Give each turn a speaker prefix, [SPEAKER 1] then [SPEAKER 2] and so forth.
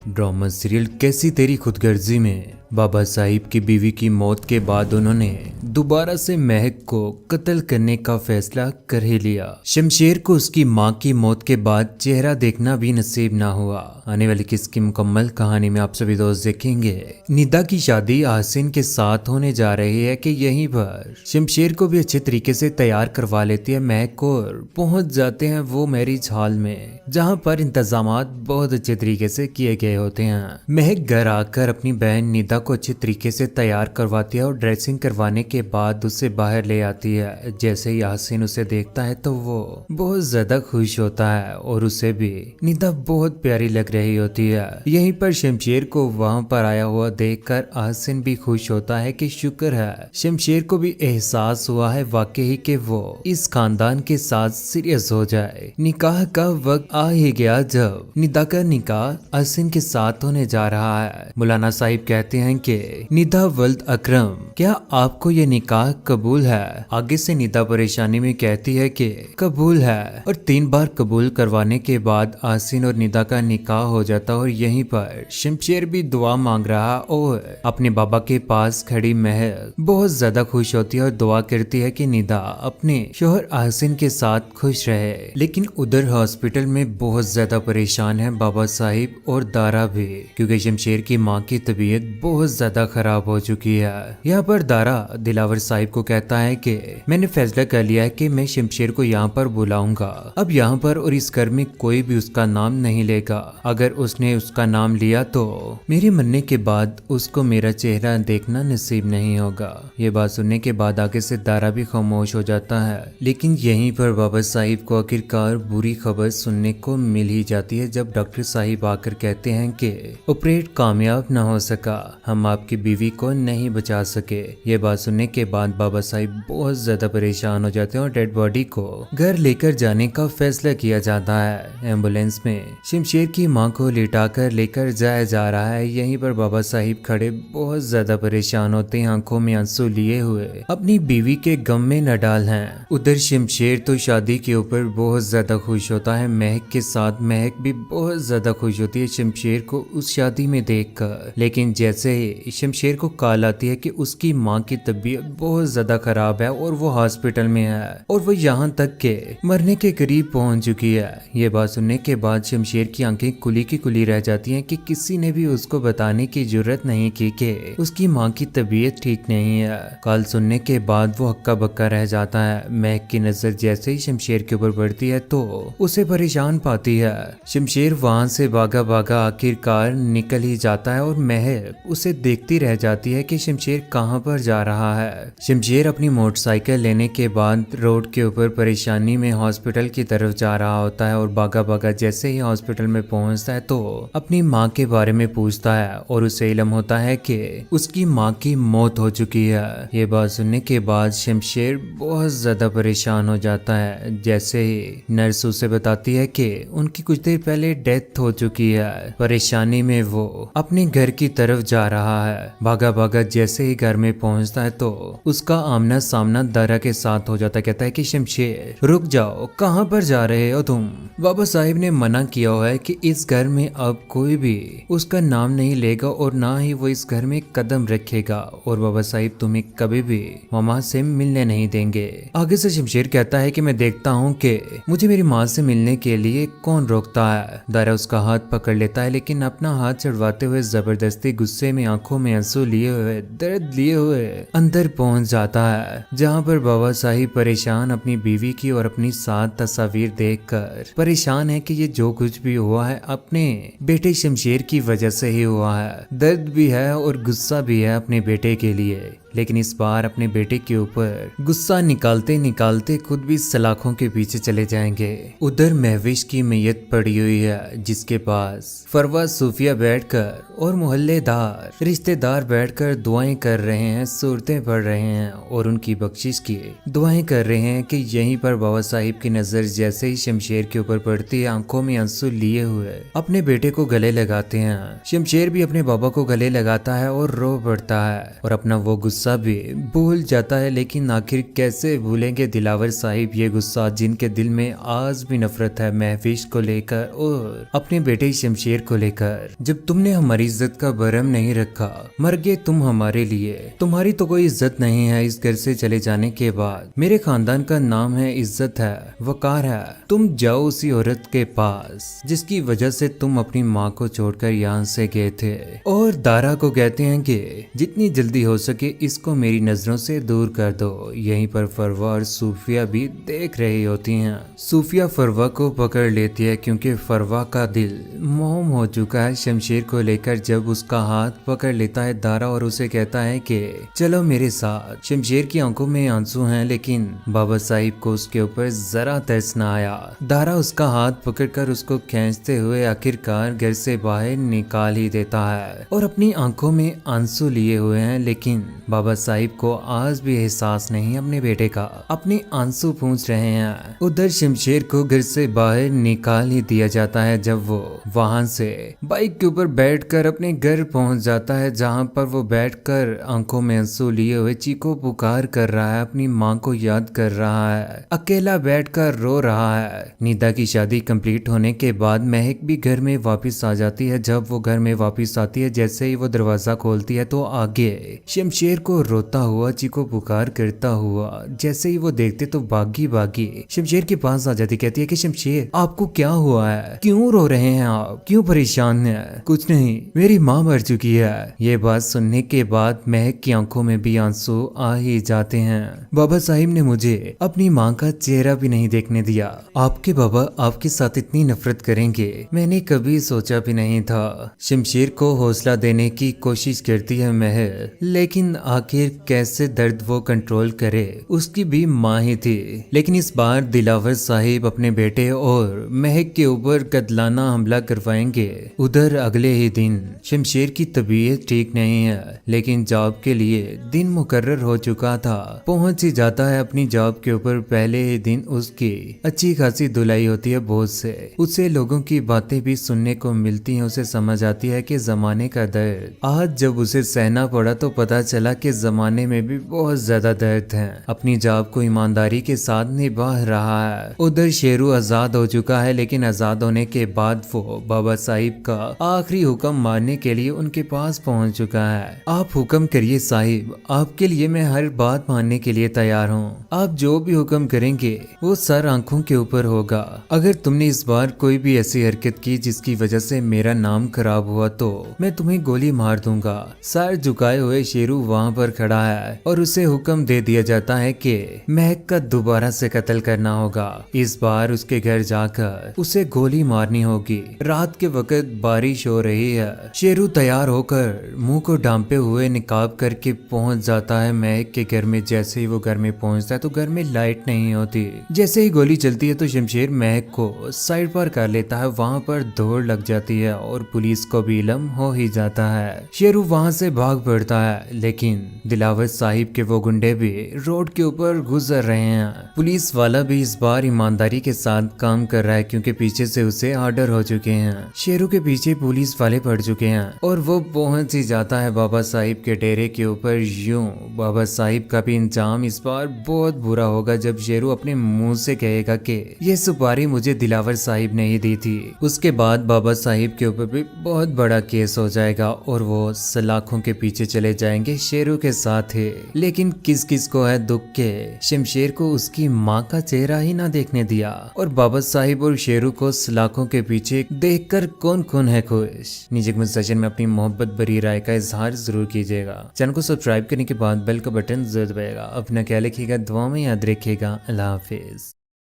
[SPEAKER 1] Drama serial कैसी तेरी खुदगर्जी में बाबा साहिब की बीवी की मौत के बाद उन्होंने दोबारा से महक को कत्ल करने का फैसला कर ही लिया। शमशेर को उसकी मां की मौत के बाद चेहरा देखना भी नसीब ना हुआ। आने वाली किसकी मुकम्मल कहानी में आप सभी दोस्त देखेंगे। निदा की शादी आसिन के साथ होने जा रही है कि यहीं पर शमशेर को भी अच्छे तरीके से तैयार करवा लेती है महक और पहुंच जाते हैं वो मैरिज हॉल में, जहां पर इंतजामात बहुत अच्छे तरीके से किए गए होते हैं। महक घर आकर अपनी बहन निदा को अच्छे तरीके से तैयार करवाती है और ड्रेसिंग करवाने के बाद उसे बाहर ले आती है। जैसे ही यासीन उसे देखता है तो वो बहुत ज्यादा खुश होता है और उसे भी निदा बहुत प्यारी लग रही होती है। यहीं पर शमशेर को वहां पर आया हुआ देखकर यासीन भी खुश होता है कि शुक्र है शमशेर को भी एहसास हुआ है वाकई कि वो इस खानदान के साथ सीरियस हो जाए। निकाह का वक्त आ ही गया जब निदा का निकाह यासीन के साथ होने जा रहा है। मौलाना साहिब कहते हैं कि निदा वल्द अकरम, क्या आपको ये निकाह कबूल है? आगे से निदा परेशानी में कहती है कि कबूल है और 3 बार कबूल करवाने के बाद यासीन और निदा का निकाह हो जाता और यहीं पर शमशेर भी दुआ मांग रहा और अपने बाबा के पास खड़ी महक बहुत ज्यादा खुश होती है और दुआ करती है कि निदा अपने शोहर यासीन के साथ खुश रहे। लेकिन उधर हॉस्पिटल में बहुत ज्यादा परेशान है बाबा साहिब और दारा भी, क्योंकि शमशेर की माँ की तबीयत बहुत ज्यादा खराब हो चुकी है। यहाँ पर दारा दिलावर साहिब को कहता है कि मैंने फैसला कर लिया है कि मैं शमशेर को यहाँ पर बुलाऊंगा। अब यहाँ पर और इस घर में कोई भी उसका नाम नहीं लेगा। अगर उसने उसका नाम लिया तो मेरे मरने के बाद उसको मेरा चेहरा देखना नसीब नहीं होगा। ये बात सुनने के बाद आगे से दारा भी खामोश हो जाता है। लेकिन यहीं पर बाबा साहिब को आखिरकार बुरी खबर सुनने को मिल ही जाती है जब डॉक्टर साहिब आकर कहते हैं कि ऑपरेट कामयाब न हो सका, हम आपकी बीवी को नहीं बचा सके। ये बात सुनने के बाद बाबा साहिब बहुत ज्यादा परेशान हो जाते हैं और डेड बॉडी को घर लेकर जाने का फैसला किया जाता है। एम्बुलेंस में शमशेर की मां को लिटाकर लेकर जाया जा रहा है। यहीं पर बाबा साहिब खड़े बहुत ज्यादा परेशान होते हैं, आंखों में आंसू लिए हुए अपनी बीवी के गम में न डाल हैं। उधर शमशेर तो शादी के ऊपर बहुत ज्यादा खुश होता है महक के साथ। महक भी बहुत ज्यादा खुश होती है शमशेर को उस शादी में देखकर। लेकिन जैसे ही शमशेर को कॉल आती है कि उसकी मां की तबीयत बहुत ज्यादा खराब है और वो हॉस्पिटल में है और वो यहाँ तक के मरने के करीब पहुंच चुकी है। ये बात सुनने के बाद शमशेर की आंखें खुली की खुली रह जाती हैं कि किसी ने भी उसको बताने की जरूरत नहीं की कि उसकी मां की तबीयत ठीक नहीं है। कॉल सुनने के बाद वो हक्का बक्का रह जाता है। महक की नजर जैसे ही शमशेर के ऊपर पड़ती है तो उसे परेशान पाती है। शमशेर वहां से भागा भागा आखिरकार निकल ही जाता है और महक उसे देखती रह जाती है कि शमशेर कहां पर जा रहा है। शमशेर अपनी मोटरसाइकिल लेने के बाद रोड के ऊपर परेशानी में हॉस्पिटल की तरफ जा रहा होता है और भागा भागा जैसे ही हॉस्पिटल में पहुंचता है तो अपनी मां के बारे में पूछता है और उसे इल्म होता है कि उसकी मां की मौत हो चुकी है। ये बात सुनने के बाद शमशेर बहुत ज्यादा परेशान हो जाता है। जैसे ही नर्स उसे बताती है कि उनकी कुछ देर पहले डेथ हो चुकी है, परेशानी में वो अपने घर की तरफ जा रहा है। भागा भागा जैसे ही घर में पहुंचता है तो उसका आमना सामना दारा के साथ हो जाता है। कहता है कि शमशेर रुक जाओ, कहां पर जा रहे हो तुम? बाबा साहिब ने मना किया हुआ है कि इस घर में अब कोई भी उसका नाम नहीं लेगा और ना ही वो इस घर में कदम रखेगा और बाबा साहिब तुम्हें कभी भी मामा से मिलने नहीं देंगे। आगे से शमशेर कहता है कि मैं देखता हूँ कि मुझे मेरी माँ से मिलने के लिए कौन रोकता है। दारा उसका हाथ पकड़ लेता है लेकिन अपना हाथ चढ़वाते हुए जबरदस्ती गुस्से में आंखों में आंसू लिए हुए दर्द लिए हुए अंदर पहुंच जाता है, जहां पर बाबा साहिब परेशान अपनी बीवी की और अपनी साथ तस्वीर देखकर परेशान है कि ये जो कुछ भी हुआ है अपने बेटे शमशेर की वजह से ही हुआ है। दर्द भी है और गुस्सा भी है अपने बेटे के लिए, लेकिन इस बार अपने बेटे के ऊपर गुस्सा निकालते निकालते खुद भी सलाखों के पीछे चले जाएंगे। उधर महविश की मैयत पड़ी हुई है जिसके पास फरवा सूफिया बैठकर और मोहल्लेदार रिश्तेदार बैठकर दुआएं कर रहे हैं, सूरतें पढ़ रहे हैं और उनकी बख्शिश की दुआएं कर रहे हैं कि यहीं पर बाबा साहिब की नजर जैसे ही शमशेर के ऊपर पड़ती है आंखों में आंसू लिए हुए अपने बेटे को गले लगाते हैं। शमशेर भी अपने बाबा को गले लगाता है और रो पड़ता है और अपना वो गुस्सा गुस्सा भी भूल जाता है, लेकिन आखिर कैसे भूलेंगे दिलावर साहिब ये गुस्सा जिनके दिल में आज भी नफरत है महफिश को लेकर और अपने बेटे शमशेर को लेकर। जब तुमने हमारी इज्जत का भरम नहीं रखा, मर गए तुम हमारे लिए, तुम्हारी तो कोई इज्जत नहीं है इस घर से चले जाने के बाद। मेरे खानदान का नाम है, इज्जत है, वकार है। तुम जाओ उसी औरत के पास जिसकी वजह से तुम अपनी माँ को छोड़कर यहाँ से गए थे, और दारा को कहते हैं कि जितनी जल्दी हो सके इसको मेरी नजरों से दूर कर दो। यहीं पर फरवा और सूफिया भी देख रही होती हैं। सूफिया फरवा को पकड़ लेती है क्योंकि फरवा का दिल मोम हो चुका है शमशेर को लेकर। जब उसका हाथ पकड़ लेता है दारा और उसे कहता है कि चलो मेरे साथ। शमशेर की आंखों में आंसू हैं, लेकिन बाबा साहिब को उसके ऊपर जरा तरस न आया। दारा उसका हाथ पकड़कर उसको खींचते हुए आखिरकार घर से बाहर निकाल ही देता है और अपनी आंखों में आंसू लिए हुए हैं, लेकिन बाबा साहिब को आज भी एहसास नहीं अपने बेटे का। अपने आंसू पूंछ रहे हैं। उधर शमशेर को घर से बाहर निकाल ही दिया जाता है जब वो वहां से बाइक के ऊपर बैठकर अपने घर पहुंच जाता है, जहां पर वो बैठकर आंखों में आंसू लिए हुए चीखो पुकार कर रहा है, अपनी माँ को याद कर रहा है, अकेला बैठकर रो रहा है। निदा की शादी कंप्लीट होने के बाद महक भी घर में वापस आ जाती है। जब वो घर में वापस आती है, जैसे ही वो दरवाजा खोलती है तो आगे शमशेर को रोता हुआ चीखो पुकार करता हुआ जैसे ही वो देखते तो भागी भागी शमशेर के पास आ जाती। कहती है कि शमशेर आपको क्या हुआ है, क्यों रो रहे हैं आप, क्यों परेशान हैं? कुछ नहीं, मेरी माँ मर चुकी है। ये बात सुनने के बाद महक की आंखों में भी आंसू आ ही जाते हैं। बाबा साहिब ने मुझे अपनी माँ का चेहरा भी नहीं देखने दिया। आपके बाबा आपके साथ इतनी नफरत करेंगे मैंने कभी सोचा भी नहीं था। शमशेर को हौसला देने की कोशिश करती है महक, लेकिन आखिर कैसे दर्द वो कंट्रोल करे, उसकी भी माँ ही थी। लेकिन इस बार दिलावर साहिब अपने बेटे और महक के ऊपर कतलाना हमला करवाएंगे। उधर अगले ही दिन शमशेर की तबीयत ठीक नहीं है, लेकिन जॉब के लिए दिन मुकर्रर हो चुका था। पहुंच ही जाता है अपनी जॉब के ऊपर। पहले ही दिन उसकी अच्छी खासी धुलाई होती है बॉस से। उसे लोगों की बातें भी सुनने को मिलती हैं। उसे समझ आती है कि जमाने का दर्द आज जब उसे सहना पड़ा तो पता चला कि जमाने में भी बहुत ज्यादा दर्द है। अपनी जॉब को ईमानदारी के साथ निभा रहा है। उधर शेरू आजाद हो चुका है, लेकिन आजाद होने के बाद वो बाबा साहिब का आखिरी हुक्म मानने के लिए उनके पास पहुंच चुका है। आप हुक्म करिए साहिब, आपके लिए मैं हर बात मानने के लिए तैयार हूँ। आप जो भी हुक्म करेंगे वो सर आंखों के ऊपर होगा। अगर तुमने इस बार कोई भी ऐसी हरकत की जिसकी वजह से मेरा नाम खराब हुआ तो मैं तुम्हें गोली मार दूंगा। सर झुकाए हुए शेरू वहाँ पर खड़ा है और उसे हुक्म दे दिया जाता है कि महक का दोबारा से कत्ल करना होगा। इस बार उसके घर जाकर उसे गोली मारनी होगी। रात के वक्त बारिश हो रही है। शेरू तैयार होकर मुंह को ढांपे हुए निकाब करके पहुंच जाता है महक के घर में। जैसे ही वो घर में पहुंचता है तो घर में लाइट नहीं होती। जैसे ही गोली चलती है तो शमशेर महक को साइड पर कर लेता है। वहां पर दौड़ लग जाती है और पुलिस को भी इल्म हो ही जाता है। शेरू वहां से भाग पड़ता है, लेकिन दिलावर साहिब के वो गुंडे भी रोड के ऊपर गुजर रहे हैं। पुलिस वाला भी इस बार ईमानदारी के साथ काम कर रहा है क्योंकि पीछे से उसे ऑर्डर हो चुके हैं। शेरू के पीछे पुलिस वाले पड़ चुके हैं और वो पहुंच ही जाता है बाबा साहिब के डेरे के ऊपर। यूं बाबा साहिब का भी इंजाम इस बार बहुत बुरा होगा जब शेरू अपने मुंह से कहेगा कि ये सुपारी मुझे दिलावर साहिब ने ही दी थी। उसके बाद बाबा साहिब के ऊपर भी बहुत बड़ा केस हो जाएगा और वो सलाखों के पीछे चले जाएंगे शेरू के साथ ही। लेकिन किस किस को है दुख के शमशेर को उसकी माँ का चेहरा ही ना देखने दिया, और बाबा साहिब और शेरू को सलाखों के पीछे देखकर कौन कौन है खुश। नीचे कमेंट सेक्शन में अपनी मोहब्बत भरी राय का इजहार जरूर कीजिएगा। चैनल को सब्सक्राइब करने के बाद बेल का बटन जरूर दबाइएगा। अपना ख्याल रखिएगा, दुआ में याद रखिएगा। अल्लाह हाफिज।